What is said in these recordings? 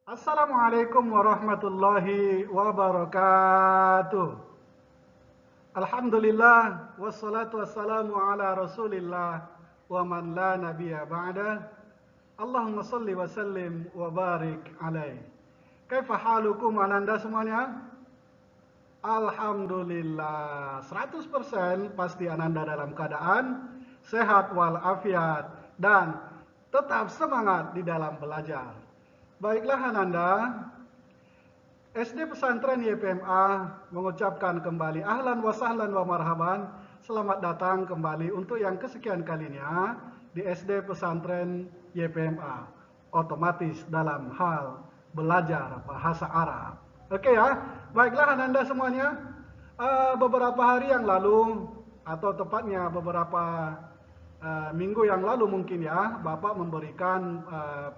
Assalamualaikum warahmatullahi wabarakatuh. Alhamdulillah wassalatu wassalamu ala Rasulillah wa man la nabiyya ba'da. Allahumma salli wa sallim wa barik alaih. Kaifa halukum ananda semuanya? Alhamdulillah 100% pasti ananda dalam keadaan sehat walafiat dan tetap semangat di dalam belajar. Baiklah ananda, SD Pesantren YPMA mengucapkan kembali ahlan wa sahlan wa marhaban. Selamat datang kembali untuk yang kesekian kalinya di SD Pesantren YPMA. Otomatis dalam hal belajar bahasa Arab. Oke ya, baiklah ananda semuanya. Beberapa hari yang lalu atau tepatnya beberapa minggu yang lalu mungkin ya, Bapak memberikan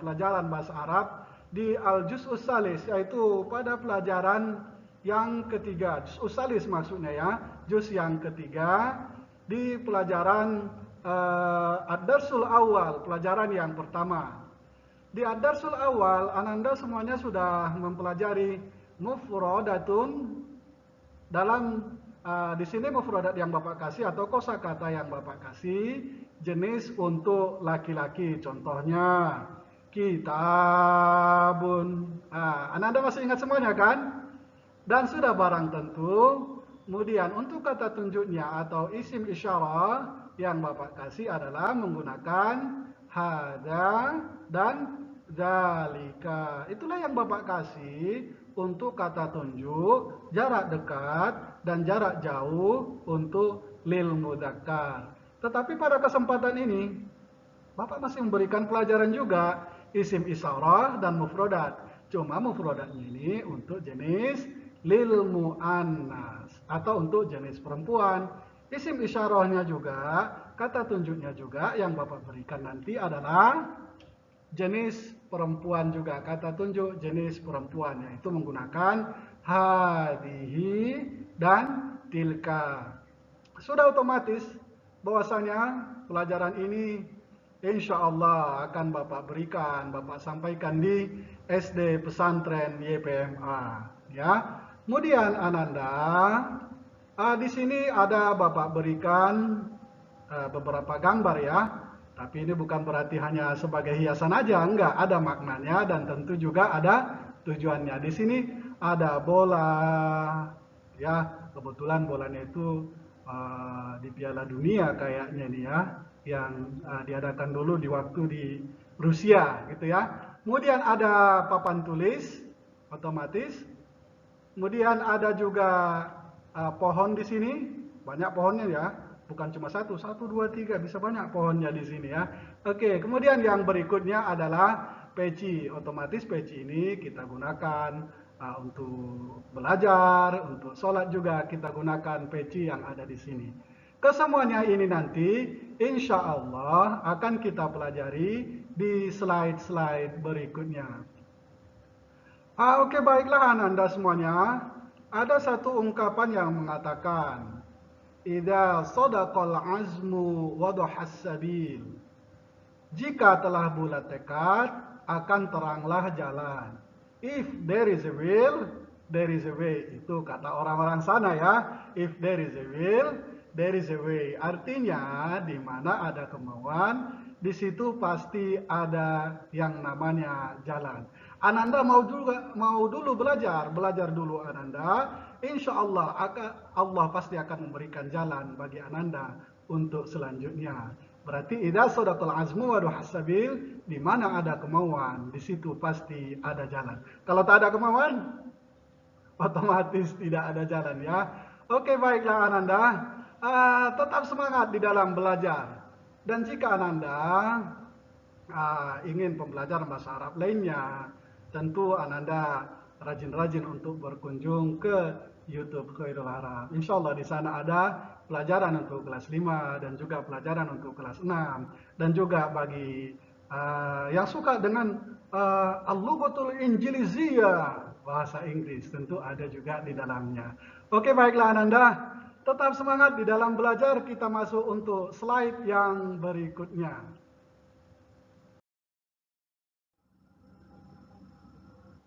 pelajaran bahasa Arab di Al-Juz'us Salis, yaitu pada pelajaran yang ketiga. Juz'us Salis maksudnya ya, juz yang ketiga di pelajaran Ad-Darsul Awal, pelajaran yang pertama. Di Ad-Darsul Awal, ananda semuanya sudah mempelajari mufradatun. Dalam di sini mufradat yang Bapak kasih atau kosakata yang Bapak kasih jenis untuk laki-laki. Contohnya kitabun. Ananda masih ingat semuanya kan? Dan sudah barang tentu. Kemudian untuk kata tunjuknya atau isim isyarah yang Bapak kasih adalah menggunakan hada dan zalika. Itulah yang Bapak kasih untuk kata tunjuk, jarak dekat dan jarak jauh untuk lil mudzakkar. Tetapi pada kesempatan ini Bapak masih memberikan pelajaran juga isim isyarah dan mufradat. Cuma mufradatnya ini untuk jenis lil muannas atau untuk jenis perempuan. Isim isyarahnya juga, kata tunjuknya juga yang Bapak berikan nanti adalah jenis perempuan juga. Kata tunjuk jenis perempuan, yaitu menggunakan hadihi dan tilka. Sudah otomatis bahwasanya pelajaran ini insya Allah akan Bapak berikan, Bapak sampaikan di SD Pesantren YPMA. Ya. Kemudian ananda, di sini ada Bapak berikan beberapa gambar ya. Tapi ini bukan berarti hanya sebagai hiasan aja, enggak, ada maknanya dan tentu juga ada tujuannya. Di sini ada bola, ya kebetulan bolanya itu di Piala Dunia kayaknya nih ya, yang diadakan dulu di waktu di Rusia gitu ya. Kemudian ada papan tulis, otomatis. Kemudian ada juga pohon di sini, banyak pohonnya ya. Bukan cuma satu, satu, dua, tiga, bisa banyak pohonnya di sini ya. Oke, kemudian yang berikutnya adalah peci. Otomatis peci ini kita gunakan untuk belajar, untuk sholat juga kita gunakan peci yang ada di sini. Kesemuanya ini nanti insya Allah akan kita pelajari di slide-slide berikutnya. Oke, baiklah Anda semuanya. Ada satu ungkapan yang mengatakan, idza sadaqal azmu wadahas sabil. Jika telah bulat tekad, akan teranglah jalan. If there is a will, there is a way. Itu kata orang-orang sana ya. If there is a will, there is a way. Artinya, di mana ada kemauan, di situ pasti ada yang namanya jalan. Ananda mau dulu belajar dulu Ananda. Insya Allah Allah pasti akan memberikan jalan bagi Ananda untuk selanjutnya. Berarti idza sadaqal azmu wa duhasabil, di mana ada kemauan, di situ pasti ada jalan. Kalau tak ada kemauan, otomatis tidak ada jalan ya. Oke, baiklah Ananda, tetap semangat di dalam belajar. Dan jika Ananda ingin pembelajaran bahasa Arab lainnya, tentu Ananda rajin-rajin untuk berkunjung ke YouTube Khairul Arab. Insya Allah di sana ada pelajaran untuk kelas 5 dan juga pelajaran untuk kelas 6. Dan juga bagi yang suka dengan Al-Lughatul Injiliziyah, bahasa Inggris, tentu ada juga di dalamnya. Oke, baiklah Ananda, tetap semangat di dalam belajar. Kita masuk untuk slide yang berikutnya.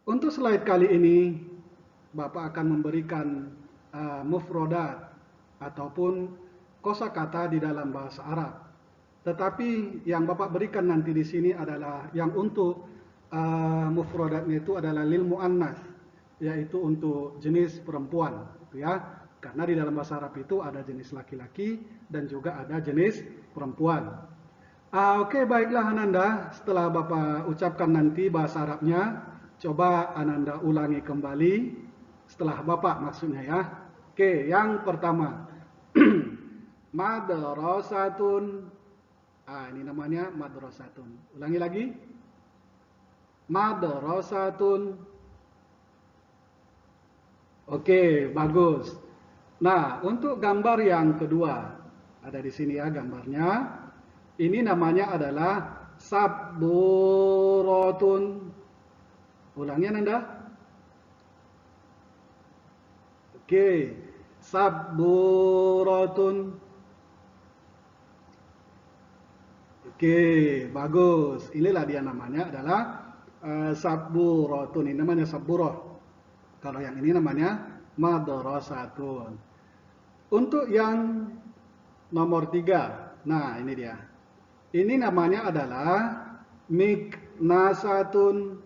Untuk slide kali ini, Bapak akan memberikan mufrodat ataupun kosakata di dalam bahasa Arab. Tetapi yang Bapak berikan nanti di sini adalah yang untuk mufrodatnya itu adalah lil muannas, yaitu untuk jenis perempuan, ya. Karena di dalam bahasa Arab itu ada jenis laki-laki dan juga ada jenis perempuan. Oke, baiklah Ananda, setelah Bapak ucapkan nanti bahasa Arabnya, coba Ananda ulangi kembali setelah Bapak maksudnya ya. Oke, yang pertama. Madrasatun. Ini namanya madrasatun. Ulangi lagi. Madrasatun. Oke, bagus. Nah, untuk gambar yang kedua, ada di sini ya gambarnya. Ini namanya adalah sabburatun. Ulangi Anda. Oke, sabburatun. Oke, bagus. Inilah dia namanya adalah sabburatun. Ini namanya sabburah. Kalau yang ini namanya madrasatun. Untuk yang nomor 3. Nah, ini dia. Ini namanya adalah miknasatun.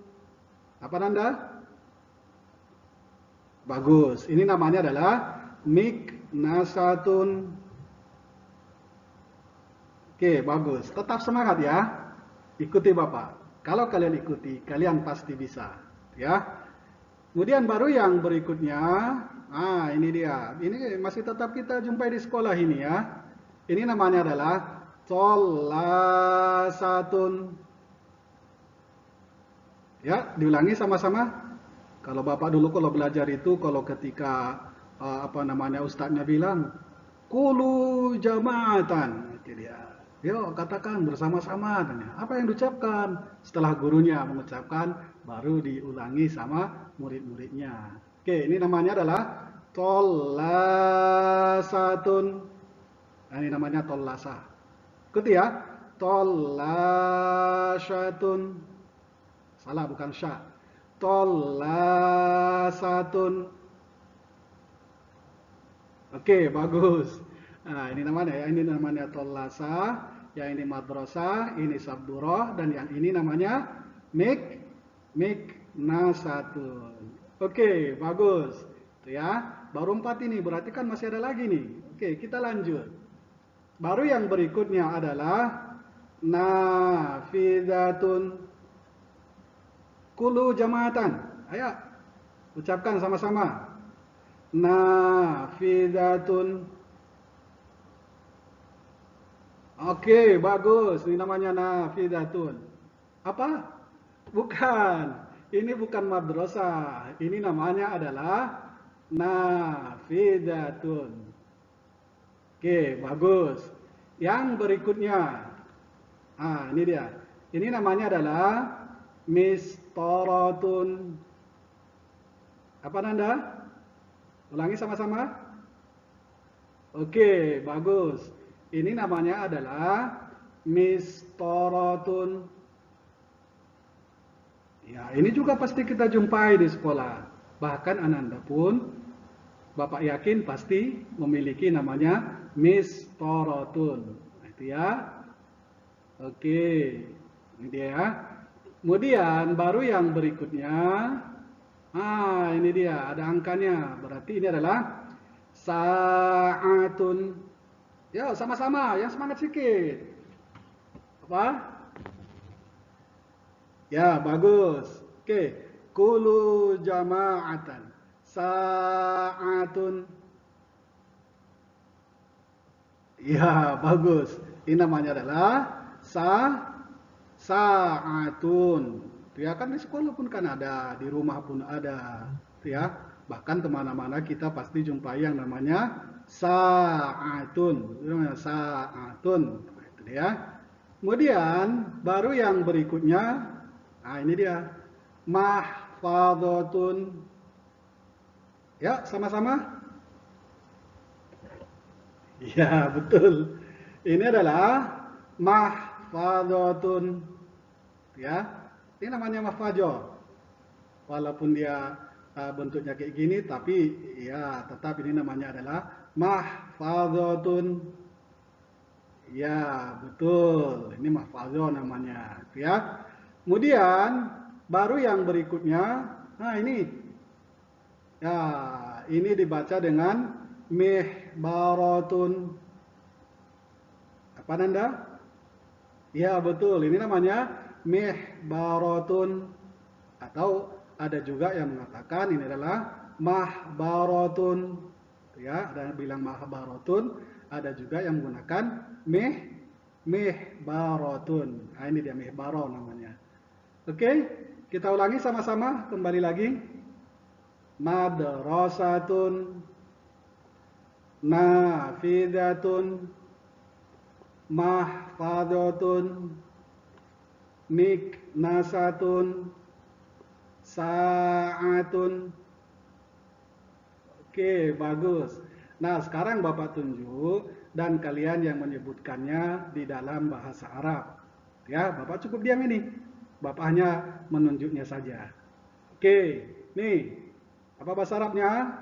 Apa Nanda? Bagus. Ini namanya adalah miknasatun. Oke, bagus. Tetap semangat ya. Ikuti Bapak. Kalau kalian ikuti, kalian pasti bisa. Ya. Kemudian baru yang berikutnya. Ini dia. Ini masih tetap kita jumpai di sekolah ini ya. Ini namanya adalah tollasatun. Ya, diulangi sama-sama. Kalau Bapak dulu kalau belajar itu, kalau ketika ustadznya bilang, kulu jamaatan, itu dia. Yuk katakan bersama-sama. Apa yang diucapkan? Setelah gurunya mengucapkan, baru diulangi sama murid-muridnya. Oke, ini namanya adalah tollasatun. Ini namanya tollasa. Ikuti ya. Tollasatun. Salah, bukan sya. Tollasatun. Oke, bagus. Nah, ini namanya ya. Ini namanya tollasa. Yang ini madrasah. Ini sabburah. Dan yang ini namanya miknasatun. Oke, bagus. Itu ya. Baru 4 ini. Berarti kan masih ada lagi nih. Oke, kita lanjut. Baru yang berikutnya adalah nafidatun. Kulu jamaatan. Ayo, ucapkan sama-sama. Nafidatun. Oke, bagus. Ini namanya nafidatun. Apa? Bukan. Ini bukan madrasah. Ini namanya adalah nafidatun. Oke, bagus. Yang berikutnya. Ini dia. Ini namanya adalah mistoratun. Apa Nanda? Ulangi sama-sama. Oke, bagus. Ini namanya adalah mistoratun. Ya, ini juga pasti kita jumpai di sekolah. Bahkan Ananda pun, Bapak yakin pasti memiliki namanya mistoratun. Itu ya. Oke, ini dia ya. Kemudian baru yang berikutnya, ini dia, ada angkanya. Berarti ini adalah sa'atun. Ya, sama-sama, yang semangat sedikit. Apa? Ya, bagus. Oke, kulu jama'atan. Sa'atun. Ya, bagus. Ini namanya adalah sa'atun. Ya kan di sekolah pun kan ada, di rumah pun ada, ya. Bahkan kemana-mana kita pasti jumpai yang namanya sa'atun. Sa'atun. Itu dia. Kemudian baru yang berikutnya, ini dia. Mahfadhatun. Ya, sama-sama. Ya, betul. Ini adalah mahfadhatun. Ya. Ini namanya mahfadzah. walaupun dia bentuknya kayak gini, tapi ya tetap ini namanya adalah mahfazatun. Ya, betul. Ini mahfazah namanya, ya. Kemudian baru yang berikutnya, nah ini. Ya, ini dibaca dengan mihbaratun. Apa Nanda? Ya, betul. Ini namanya mihbaratun. Atau ada juga yang mengatakan ini adalah mahbaratun. Ya, ada yang bilang mahbaratun, ada juga yang menggunakan mihbaratun. Nah, ini dia mihbaro namanya. Oke, kita ulangi sama-sama, kembali lagi. Madrasatun, nafidatun, mahfazatun, miknasatun, sa'atun. Oke, bagus. Nah, sekarang Bapak tunjuk dan kalian yang menyebutkannya di dalam bahasa Arab. Ya, Bapak cukup diam ini. Bapak hanya menunjuknya saja. Oke, nih. Apa bahasa Arabnya?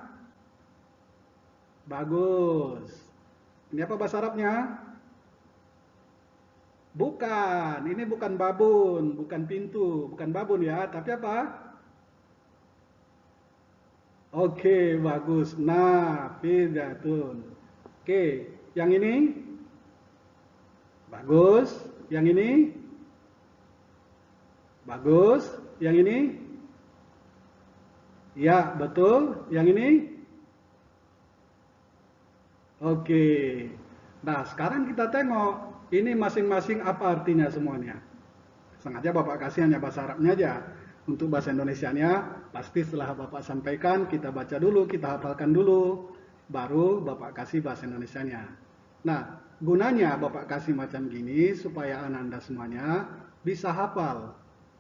Bagus. Ini apa bahasa Arabnya? Bukan, ini bukan babun, bukan pintu, bukan babun ya, tapi apa? Oke, bagus. Nafidatun. Oke, yang ini? Bagus. Yang ini? Bagus. Yang ini? Ya, betul. Yang ini? Oke. Nah, sekarang kita tengok ini masing-masing apa artinya semuanya. Sengaja Bapak kasih hanya bahasa Arabnya aja. Untuk bahasa Indonesianya, pasti setelah Bapak sampaikan, kita baca dulu, kita hafalkan dulu, baru Bapak kasih bahasa Indonesianya. Nah, gunanya Bapak kasih macam gini supaya Ananda semuanya bisa hafal.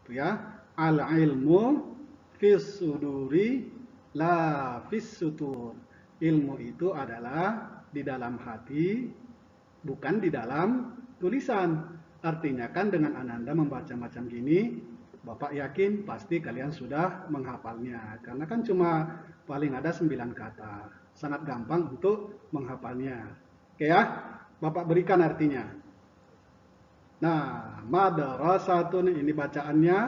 Ya, al-ilmu fis suduri la fis sutur. Ilmu itu adalah di dalam hati, bukan di dalam tulisan. Artinya kan dengan Ananda membaca macam gini, Bapak yakin pasti kalian sudah menghafalnya. Karena kan cuma paling ada 9 kata. Sangat gampang untuk menghafalnya. Oke ya, Bapak berikan artinya. Nah, madrasatun ini bacaannya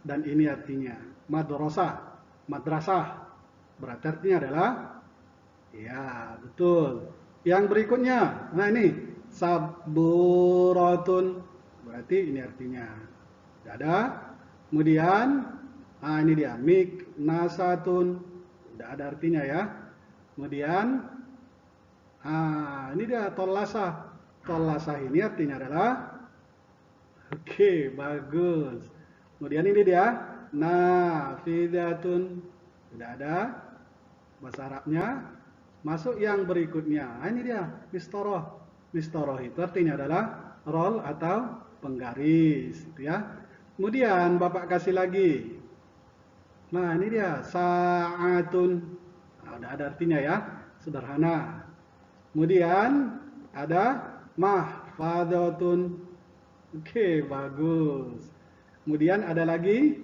dan ini artinya. Madrasah. Berarti artinya adalah, ya betul. Yang berikutnya, nah ini, saburatun. Berarti ini artinya. Tidak ada. Kemudian, nah ini dia, miknasatun. Tidak ada artinya ya. Kemudian, ini dia, tolasah. Tolasah ini artinya adalah, oke, bagus. Kemudian ini dia, nafidatun. Tidak ada. Bahasa Arabnya. Masuk yang berikutnya. Nah, ini dia, mistoroh. Mistoroh itu artinya adalah roll atau penggaris. Gitu ya. Kemudian Bapak kasih lagi. Nah ini dia, sa'atun. Nah, udah ada artinya ya, sederhana. Kemudian ada mahfazatun. Oke, bagus. Kemudian ada lagi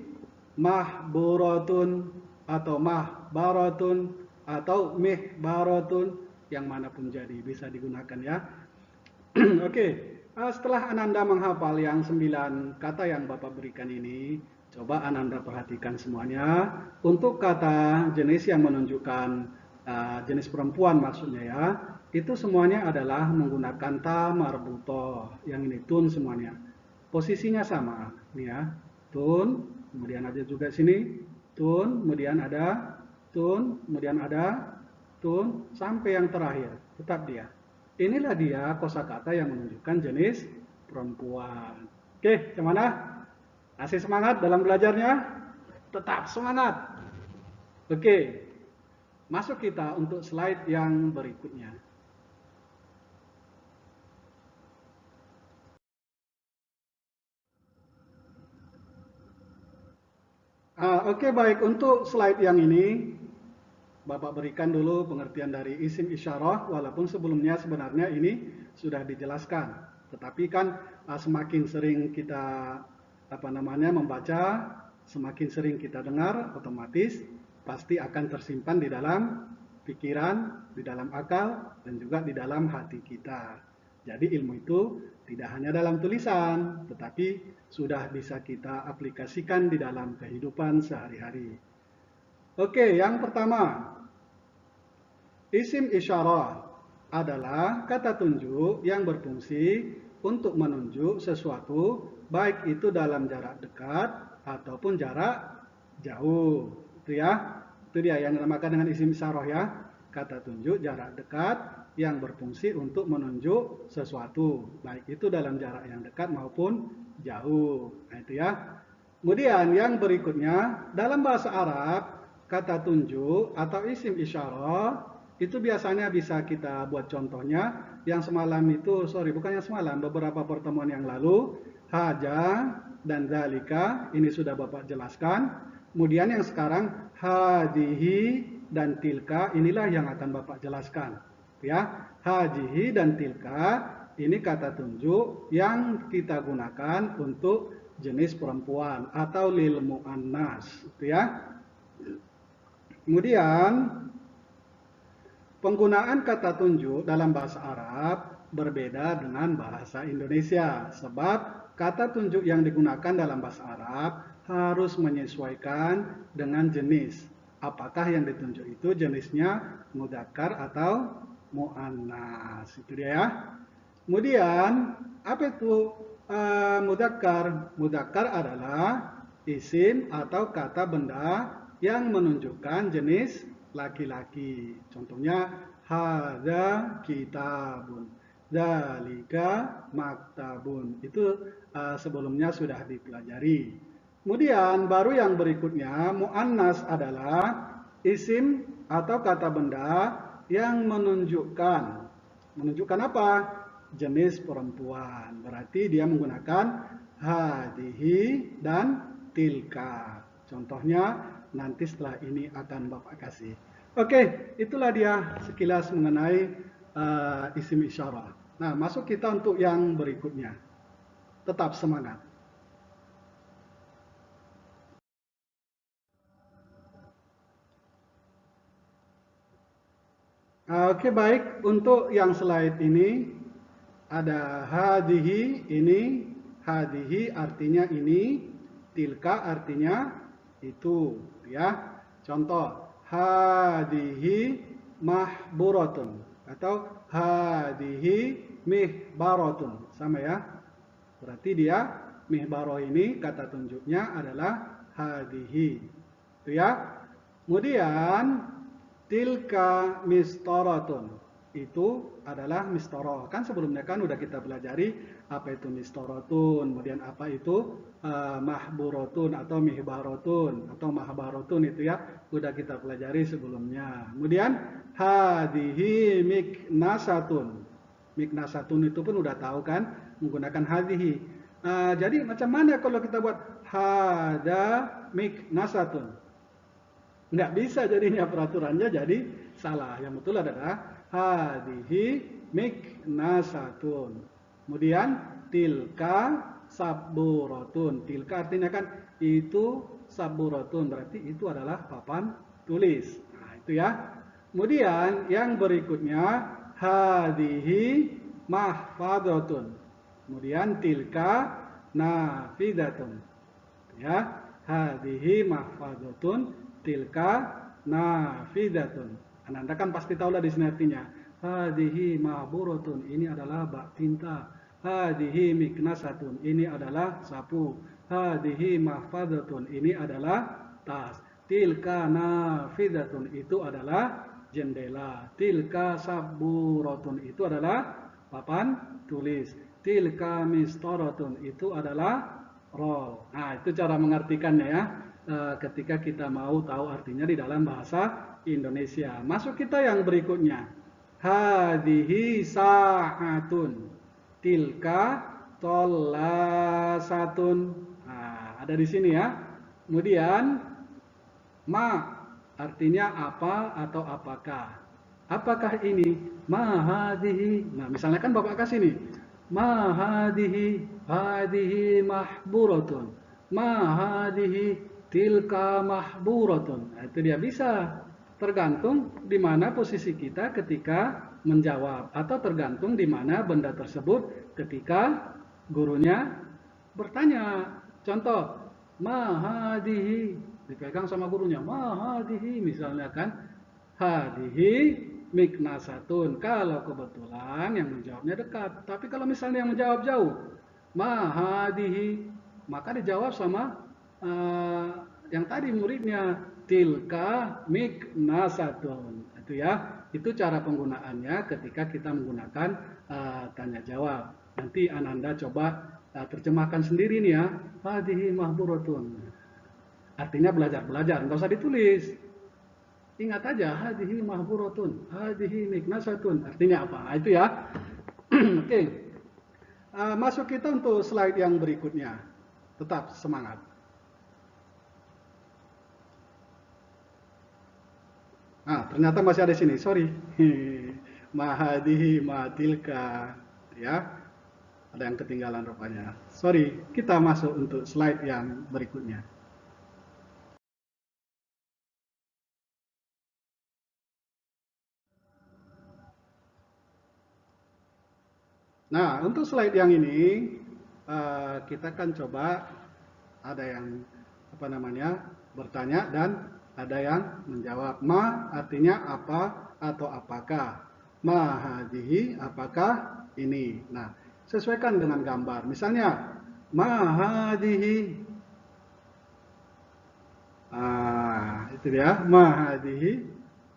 mahburatun atau mahbaratun atau mihbaratun, yang manapun jadi bisa digunakan ya. Oke, setelah Ananda menghafal yang 9 kata yang Bapak berikan ini, coba Ananda perhatikan semuanya. Untuk kata jenis yang menunjukkan jenis perempuan maksudnya ya, itu semuanya adalah menggunakan ta marbutoh. Yang ini tun semuanya. Posisinya sama, nih ya. Tun, kemudian ada juga sini tun, kemudian ada tun, kemudian ada tun, sampai yang terakhir. Tetap dia. Inilah dia kosakata yang menunjukkan jenis perempuan. Oke, gimana? Masih semangat dalam belajarnya? Tetap semangat. Oke, masuk kita untuk slide yang berikutnya. Oke, baik. Untuk slide yang ini, Bapak berikan dulu pengertian dari isim isyarah, walaupun sebelumnya sebenarnya ini sudah dijelaskan. Tetapi kan semakin sering kita membaca, Semakin sering kita dengar, otomatis pasti akan tersimpan di dalam pikiran, di dalam akal, dan juga di dalam hati kita. Jadi ilmu itu tidak hanya dalam tulisan, tetapi sudah bisa kita aplikasikan di dalam kehidupan sehari-hari. Oke, yang pertama, isim isyarah adalah kata tunjuk yang berfungsi untuk menunjuk sesuatu, baik itu dalam jarak dekat ataupun jarak jauh. Itu ya, itu dia yang dinamakan dengan isim isyarah ya. Kata tunjuk jarak dekat yang berfungsi untuk menunjuk sesuatu, baik itu dalam jarak yang dekat maupun jauh. Nah itu ya. Kemudian yang berikutnya, dalam bahasa Arab, kata tunjuk atau isim isyarah itu biasanya bisa kita buat contohnya. Yang semalam itu, bukan yang semalam, beberapa pertemuan yang lalu, haja dan zalika, ini sudah Bapak jelaskan. Kemudian yang sekarang, hadihi dan tilka, inilah yang akan Bapak jelaskan. Ya, hadihi dan tilka, ini kata tunjuk yang kita gunakan untuk jenis perempuan atau lil muannas, itu ya. Kemudian penggunaan kata tunjuk dalam bahasa Arab berbeda dengan bahasa Indonesia, sebab kata tunjuk yang digunakan dalam bahasa Arab harus menyesuaikan dengan jenis. Apakah yang ditunjuk itu jenisnya mudzakkar atau muannas, itu dia ya. Kemudian apa itu mudzakkar? Mudzakkar adalah isim atau kata benda yang menunjukkan jenis laki-laki. Contohnya hadza kitabun, dzalika maktabun. Itu sebelumnya sudah dipelajari. Kemudian baru yang berikutnya, muannas adalah isim atau kata benda yang menunjukkan apa? Jenis perempuan. Berarti dia menggunakan hadihi dan tilka. Contohnya nanti setelah ini akan Bapak kasih. Oke, itulah dia sekilas mengenai isim isyarah. Nah, masuk kita untuk yang berikutnya. Tetap semangat. Oke, baik. Untuk yang slide ini ada hadihi, ini hadihi artinya ini, tilka artinya itu, ya. Contoh, hadihi mahburatun atau hadihi mihbaratun, sama ya. Berarti dia mihbaro ini kata tunjuknya adalah hadihi, itu ya. Kemudian tilka mistoratun, itu adalah mistoroh. Kan sebelumnya kan udah kita pelajari apa itu mistorotun, kemudian apa itu mahburotun atau mihbarotun atau mahbarotun, itu ya udah kita pelajari sebelumnya. Kemudian hadihi miknasatun. Miknasatun itu pun udah tahu kan menggunakan hadihi. Jadi macam mana kalau kita buat hada miknasatun? Nggak bisa jadinya, peraturannya jadi salah. Yang betul adalah hadihi miknasatun. Kemudian tilka saburotun. Tilka artinya kan itu, saburotun berarti itu adalah papan tulis. Nah, itu ya. Kemudian yang berikutnya hadihi mahfadatun. Kemudian tilka nafidatun. Ya, hadihi mahfadatun, tilka nafidatun. Anda kan pasti tahu lah di sini artinya. Hadihi mahburatun, ini adalah bak tinta. Hadihi miknasatun, ini adalah sapu. Hadihi mahfadatun, ini adalah tas. Tilka nafidatun, itu adalah jendela. Tilka saburatun, itu adalah papan tulis. Tilka mistoratun, itu adalah roll. Nah, itu cara mengartikannya ya. Ketika kita mau tahu artinya di dalam bahasa Indonesia. Masuk kita yang berikutnya. Hadihi sa'atun, tilka tolasatun. Nah, ada di sini ya. Kemudian ma artinya apa atau apakah. Apakah ini? Ma hadihi. Nah, misalnya kan Bapak kasih nih. Ma hadihi, hadihi mahburatun. Ma hadihi, tilka mahburatun. Nah, itu dia bisa tergantung di mana posisi kita ketika menjawab atau tergantung di mana benda tersebut ketika gurunya bertanya. Contoh, mahadihi dipegang sama gurunya, mahadihi misalnya kan, hadihi miknasatun. Kalau kebetulan yang menjawabnya dekat, tapi kalau misalnya yang menjawab jauh, mahadihi, maka dijawab sama yang tadi muridnya, tilka miknasatun. Itu ya, itu cara penggunaannya ketika kita menggunakan tanya jawab. Nanti Ananda coba terjemahkan sendiri nih ya, hadihi mahburatun. Artinya belajar-belajar, nggak usah ditulis. Ingat aja, hadihi mahburatun, hadihi miknasatun. Artinya apa? Nah, itu ya. Oke. Masuk kita untuk slide yang berikutnya. Tetap semangat. Nah, ternyata masih ada di sini. Sorry. Mahadihi matilka. Ya. Ada yang ketinggalan rupanya. Sorry, kita masuk untuk slide yang berikutnya. Nah, untuk slide yang ini kita kan coba ada yang bertanya dan ada yang menjawab. Ma artinya apa atau apakah. Ma hadihi apakah ini. Nah, sesuaikan dengan gambar. Misalnya, ma hadihi. Itu dia, ma hadihi.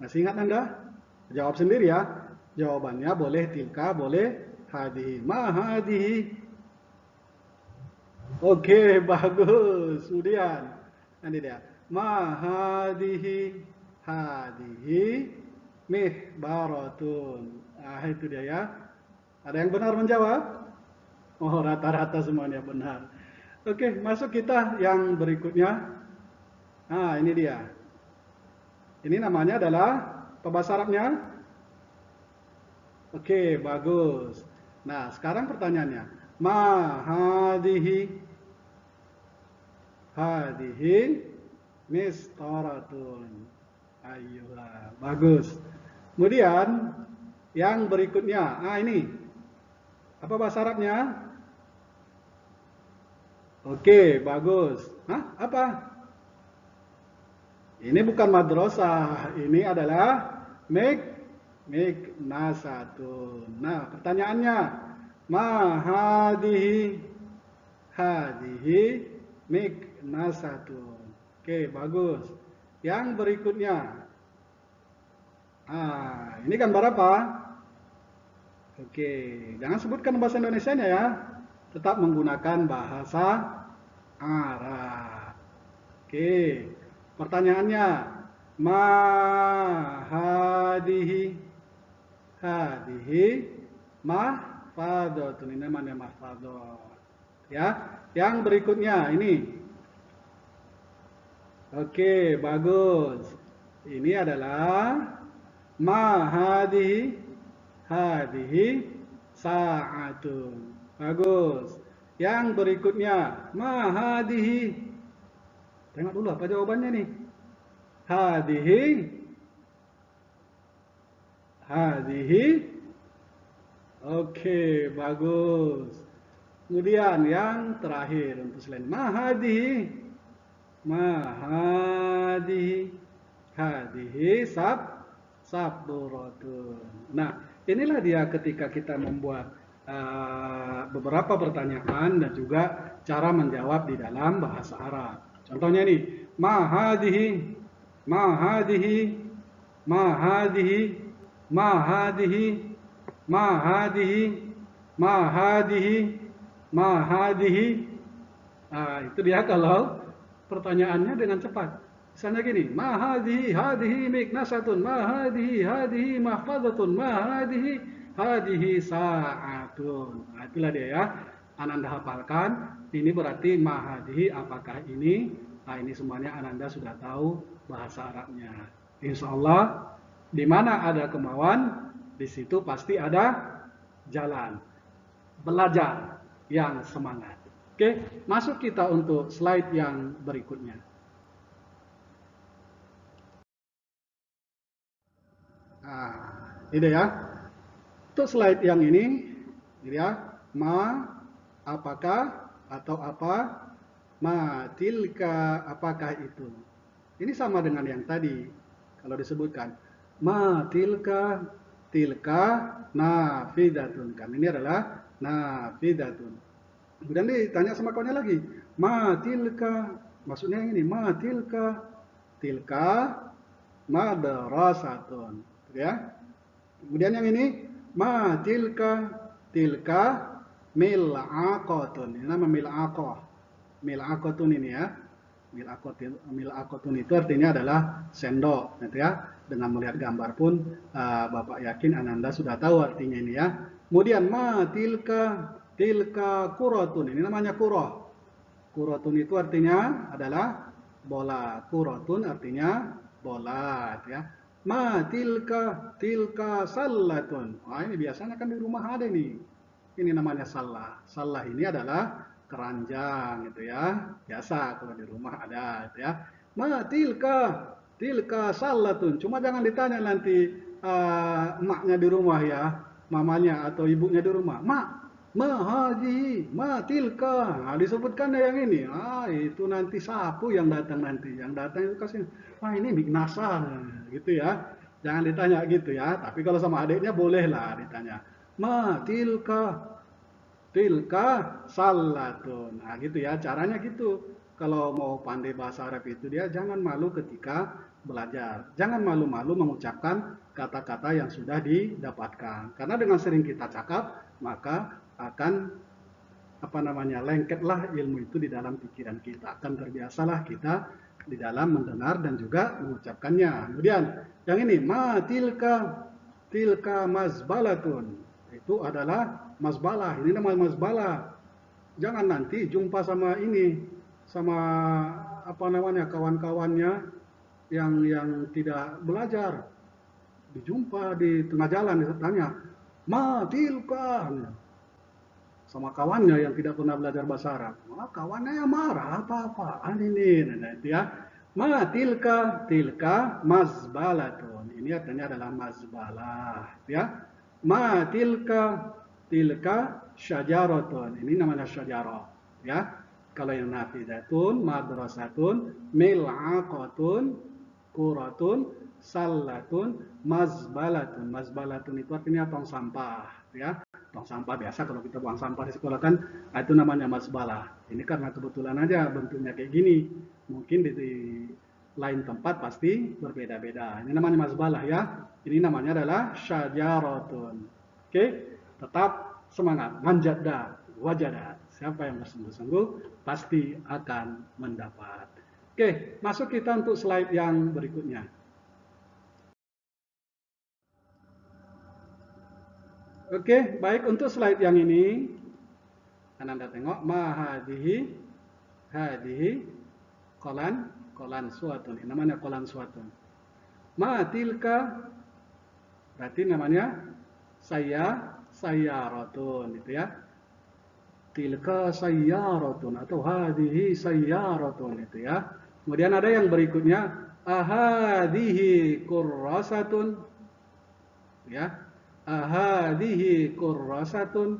Masih ingat Anda? Jawab sendiri ya. Jawabannya boleh tilka, boleh hadihi. Ma hadihi. Oke, bagus. Kemudian, ini dia. Ma hadihi. Hadihi mihbaratun. Itu dia ya. Ada yang benar menjawab? Oh, rata-rata semuanya benar. Oke, masuk kita yang berikutnya. Nah, ini dia. Ini namanya adalah apa bahasa Arabnya? Oke, bagus. Nah, sekarang pertanyaannya. Ma hadihi. Hadihi mistaratun. Ayolah, bagus. Kemudian yang berikutnya. Ini. Apa bahasa Arabnya? Oke, bagus. Apa? Ini bukan madrasah, ini adalah miknasatun. Nah, pertanyaannya, ma hadihi miknasatun. Oke, bagus. Yang berikutnya. Ini gambar apa? Oke, jangan sebutkan bahasa Indonesianya ya. Tetap menggunakan bahasa Arab. Oke. Pertanyaannya, ma hadihi mahfadatun. Ini namanya mahfadat. Ya, yang berikutnya ini. Oke, bagus. Ini adalah ma hadihi sa'atun. Bagus. Yang berikutnya, ma hadihi. Tengok dulu apa jawabannya nih. Hadihi. Oke, bagus. Kemudian yang terakhir untuk selain mahadihi. Hadihi sabduratun. Nah, inilah dia ketika kita membuat beberapa pertanyaan dan juga cara menjawab di dalam bahasa Arab. Contohnya nih, ma hadihi, itu dia kalau pertanyaannya dengan cepat. Misalnya gini, ma hadihi miknasatun, ma hadihi mahfadatun, ma hadihi sa'atun. Nah, itulah dia ya. Ananda hafalkan, ini berarti mahadihi apakah ini? Nah, ini semuanya Ananda sudah tahu bahasa Arabnya. Insya Allah, di mana ada kemauan, di situ pasti ada jalan. Belajar yang semangat. Oke, masuk kita untuk slide yang berikutnya. Ini ya. Untuk slide yang ini ya, apakah atau apa, tilka apakah itu. Ini sama dengan yang tadi kalau disebutkan tilka nafidatun, kan ini adalah nafidatun. Kemudian ditanya sama kawannya lagi, tilka, maksudnya yang ini, tilka madrasatun, ya. Kemudian yang ini, tilka mil'aqatun. Ini nama mil'aqah. Mil'aqatun ini ya. Mil'aqatun itu artinya adalah sendok, gitu ya. Dengan melihat gambar pun Bapak yakin Ananda sudah tahu artinya ini ya. Kemudian tilka kuratun. Ini namanya kurah. Kuratun itu artinya adalah bola. Kuratun artinya bola, gitu ya. Tilka sallatun. Ini biasanya kan di rumah ada nih. Ini namanya sallah. Sallah ini adalah keranjang, gitu ya. Biasa kalau di rumah ada, gitu ya. Tilka sallatun. Cuma jangan ditanya nanti emaknya di rumah ya, mamanya atau ibunya di rumah. Tilka. Disebutkan yang ini. Itu nanti sapu yang datang nanti. Yang datang itu kasih, ini bikin nasar, gitu ya. Jangan ditanya gitu ya. Tapi kalau sama adiknya bolehlah ditanya. Tilka salatun. Gitu ya. Caranya gitu. Kalau mau pandai bahasa Arab itu dia jangan malu ketika belajar. Jangan malu-malu mengucapkan kata-kata yang sudah didapatkan. Karena dengan sering kita cakap, maka akan lengketlah ilmu itu di dalam pikiran kita. Akan terbiasalah kita di dalam mendengar dan juga mengucapkannya. Kemudian yang ini, tilka mazbalatun. Itu adalah mazbalah. Ini namanya mazbalah. Jangan nanti jumpa sama kawan-kawannya yang tidak belajar. Dijumpa di tengah jalan, ditanya, tilka. Sama kawannya yang tidak pernah belajar bahasa Arab. Kawannya yang marah, apa-apaan ini. Itu ya. Tilka mazbalatun. Ini artinya adalah mazbalah. Ya. Tilka syajaratun. Ini namanya syajarah. Ya. Kalau yang nafidatun, madrasatun, mil'aqatun, kuratun, sallatun, mazbalatun. Mazbalatun itu artinya tong sampah. Ya. Tong sampah biasa kalau kita buang sampah di sekolah kan itu namanya mazbalah. Ini karena kebetulan aja bentuknya kayak gini. Mungkin di lain tempat pasti berbeda-beda. Ini namanya mazbalah ya. Ini namanya adalah syajaratun. Oke, tetap semangat. Manjada, wajada. Siapa yang bersungguh-sungguh pasti akan mendapat. Oke, masuk kita untuk slide yang berikutnya. Oke, baik, untuk slide yang ini Anda tengok hadihi kolan suatun. Ini namanya kolan suatun. Tilka berarti namanya sayyaratun, gitu ya. Tilka sayyaratun atau hadihi sayyaratun, itu ya. Kemudian ada yang berikutnya, ahadihi kurrasatun, ya. Ahadihi kurrasatun.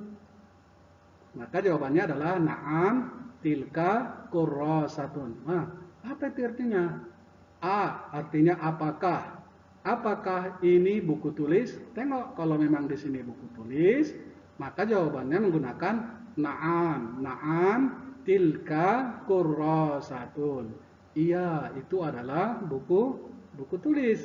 Maka jawabannya adalah na'am tilka kurrasatun. Apa itu artinya? Artinya apakah? Apakah ini buku tulis? Tengok, kalau memang di sini buku tulis, maka jawabannya menggunakan na'am. Na'am tilka kurrasatun. Iya, itu adalah buku tulis.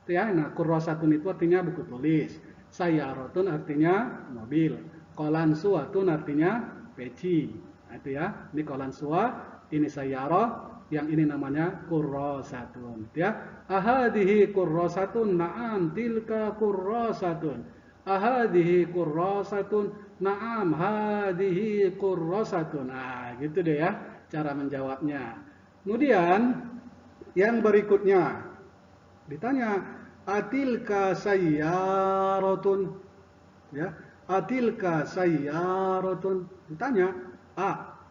Ya, nah kurrasatun itu artinya buku tulis. Sayyaratun artinya mobil. Kolan suatun artinya peci. Itu ya. Ini kolan sua, ini sayyarah, yang ini namanya kurrasatun. Ya. Ahadihi kurrasatun, na'am tilka kurrasatun. Ahadihi kurrasatun, na'am hadihi kurrasatun. Gitu deh ya cara menjawabnya. Kemudian yang berikutnya ditanya, atilka sayyaratun, ya. Atilka sayyaratun, ditanya,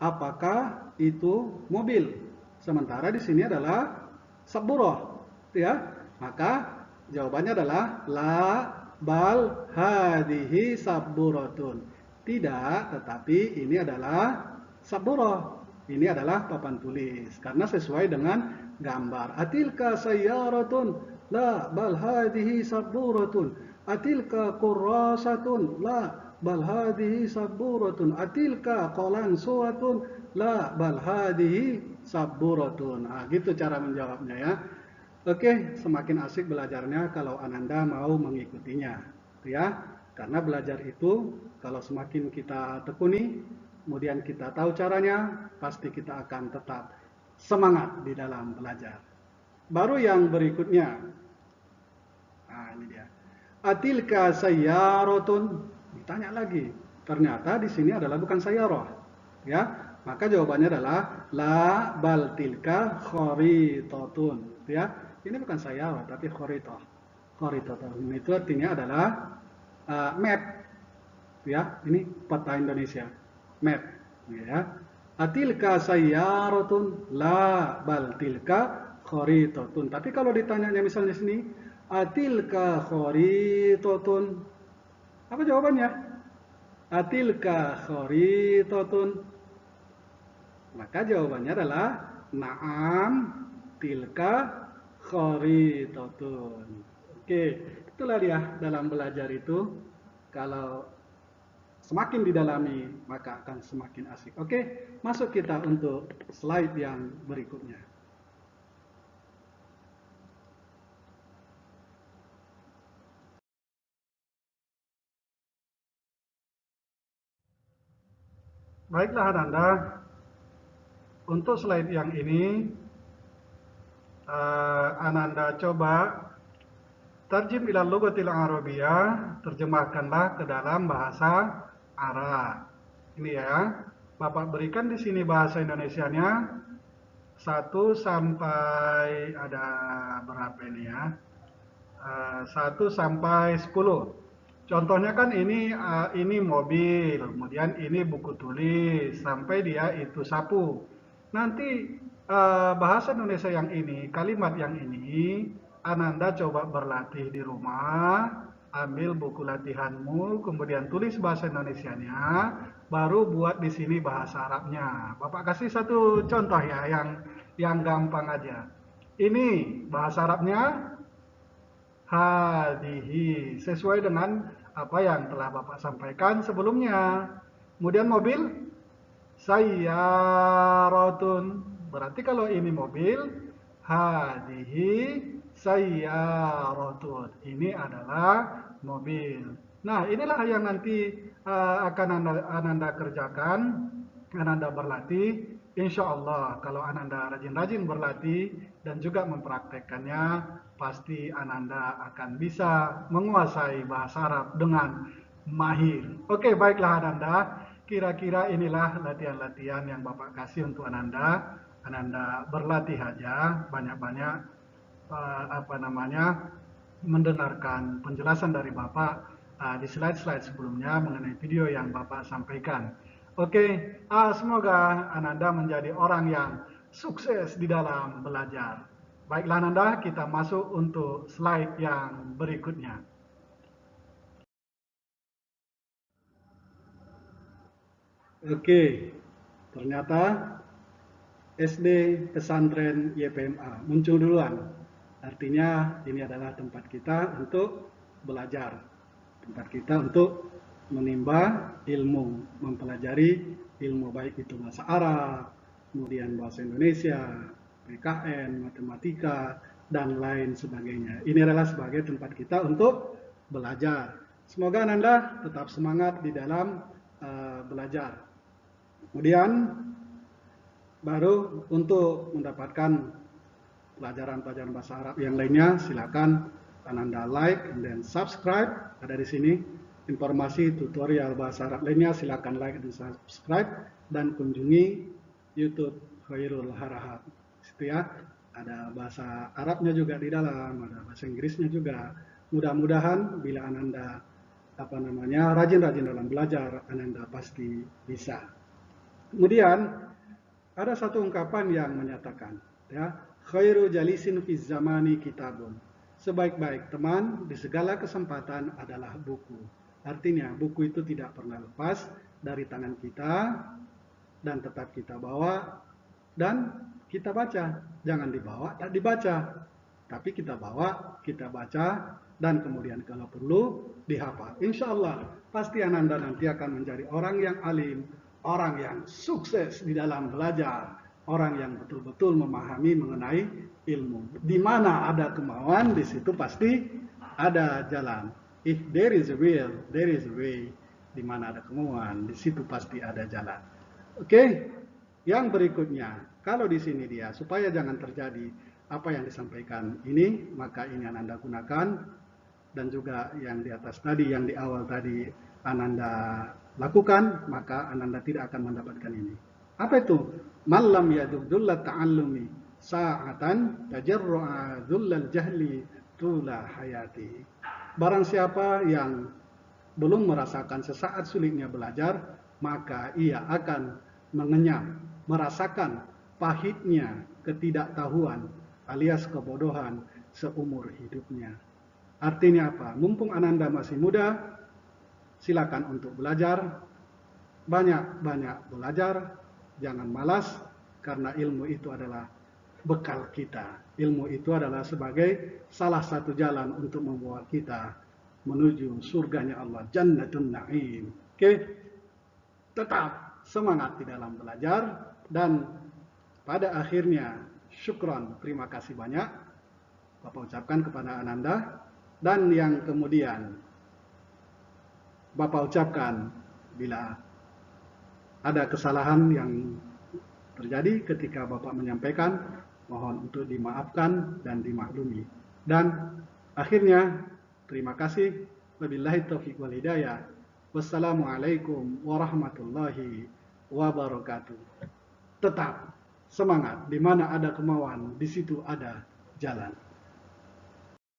apakah itu mobil? Sementara di sini adalah saburah, ya. Maka Jawabannya adalah la bal hadihi sabburatun. Tidak, tetapi ini adalah sabburah. Ini adalah papan tulis karena sesuai dengan gambar. Atilka sayyaratun, la bal hadihi sabburatun. Atilka kurrasatun, la bal hadihi sabburatun. Atilka qalansuatun, la bal hadihi sabburatun. Nah, gitu cara menjawabnya ya. Oke, semakin asik belajarnya kalau Ananda mau mengikutinya, ya. Karena belajar itu kalau semakin kita tekuni, kemudian kita tahu caranya, pasti kita akan tetap semangat di dalam belajar. Baru yang berikutnya, nah ini dia. Atilka sayyaratun, ditanya lagi. Ternyata di sini adalah bukan sayyarah, ya. Maka jawabannya adalah la bal tilka kharitatun, ya. Ini bukan sayyarah tapi kharitah. Kharitatun itu artinya adalah map, ya. Ini peta Indonesia, map, ya. Atilka sayyaratun la bal tilka kharitatun. Tapi kalau ditanyanya misalnya sini, atilka kharitatun, apa jawabannya? Atilka kharitatun. Maka jawabannya adalah na'am tilka kharitatun. Oke, itulah dia dalam belajar itu. Kalau semakin didalami, maka akan semakin asik. Oke, masuk kita untuk slide yang berikutnya. Baiklah Ananda, untuk slide yang ini Ananda coba tarjim ila lughatil Arabiyah, terjemahkanlah ke dalam bahasa Arab. Ini ya, Bapak berikan di sini bahasa Indonesianya 1 sampai ada berapa ini ya? 1 sampai 10. Contohnya kan ini mobil, kemudian ini buku tulis, sampai dia itu sapu. Nanti bahasa Indonesia yang ini, kalimat yang ini, Ananda coba berlatih di rumah, ambil buku latihanmu, kemudian tulis bahasa Indonesianya, baru buat di sini bahasa Arabnya. Bapak kasih satu contoh ya, yang gampang aja. Ini bahasa Arabnya hadihi, sesuai dengan apa yang telah Bapak sampaikan sebelumnya. Kemudian mobil, sayyaratun. Berarti kalau ini mobil, hadihi sayyaratun. Ini adalah mobil. Nah, inilah yang nanti akan Ananda kerjakan, Ananda berlatih. Insya Allah kalau Ananda rajin-rajin berlatih dan juga mempraktekkannya, pasti Ananda akan bisa menguasai bahasa Arab dengan mahir. Oke, baiklah Ananda. Kira-kira inilah latihan-latihan yang Bapak kasih untuk Ananda. Ananda berlatih aja, banyak-banyak mendengarkan penjelasan dari Bapak di slide-slide sebelumnya mengenai video yang Bapak sampaikan. Oke, semoga Ananda menjadi orang yang sukses di dalam belajar. Baiklah Ananda, kita masuk untuk slide yang berikutnya. Oke, ternyata SD Pesantren YPMA muncul duluan. Artinya ini adalah tempat kita untuk belajar, tempat kita untuk menimba ilmu, mempelajari ilmu baik itu bahasa Arab, kemudian bahasa Indonesia, PKN, matematika, dan lain sebagainya. Ini adalah sebagai tempat kita untuk belajar. Semoga Ananda tetap semangat di dalam belajar. Kemudian baru untuk mendapatkan pelajaran-pelajaran bahasa Arab yang lainnya, silakan Ananda like dan subscribe. Ada di sini informasi tutorial bahasa Arab lainnya, silakan like dan subscribe dan kunjungi YouTube Khairul Harahap. Situ ya, ada bahasa Arabnya juga di dalam, ada bahasa Inggrisnya juga. Mudah-mudahan bila Ananda rajin-rajin dalam belajar, Ananda pasti bisa. Kemudian ada satu ungkapan yang menyatakan, ya, khairu jalisin fi zamani kitabun. sebaik-baik teman di segala kesempatan adalah buku. Artinya buku itu tidak pernah lepas dari tangan kita dan tetap kita bawa dan kita baca. Jangan dibawa, tak dibaca. Tapi kita bawa, kita baca, dan kemudian kalau perlu dihafal. Insya Allah pasti Ananda nanti akan menjadi orang yang alim, orang yang sukses di dalam belajar, orang yang betul-betul memahami mengenai ilmu. Di mana ada kemauan, di situ pasti ada jalan. If there is a will, there is a way. Di mana ada kemauan, di situ pasti ada jalan. Oke, yang berikutnya, kalau di sini dia supaya jangan terjadi apa yang disampaikan ini, maka ini Ananda gunakan, dan juga yang di atas tadi, yang di awal tadi Ananda lakukan, maka Ananda tidak akan mendapatkan ini. Apa itu? Malam yadudullah ta'allumi sa'atan tajarru'a dhullal jahli tula hayati. Barang siapa yang belum merasakan sesaat sulitnya belajar, maka ia akan mengenyam, merasakan pahitnya ketidaktahuan alias kebodohan seumur hidupnya. Artinya apa? Mumpung Ananda masih muda, silakan untuk belajar, banyak-banyak belajar, jangan malas, karena ilmu itu adalah bekal kita. Ilmu itu adalah sebagai salah satu jalan untuk membawa kita menuju surganya Allah, Jannatun Na'im. Oke, tetap semangat di dalam belajar, dan pada akhirnya syukron, terima kasih banyak Bapak ucapkan kepada Ananda, dan yang kemudian Bapak ucapkan bila ada kesalahan yang terjadi ketika Bapak menyampaikan, mohon untuk dimaafkan dan dimaklumi. Dan akhirnya terima kasih, wabillahi taufiq wal hidayah. Wassalamualaikum warahmatullahi wabarakatuh. Tetap semangat, di mana ada kemauan, di situ ada jalan.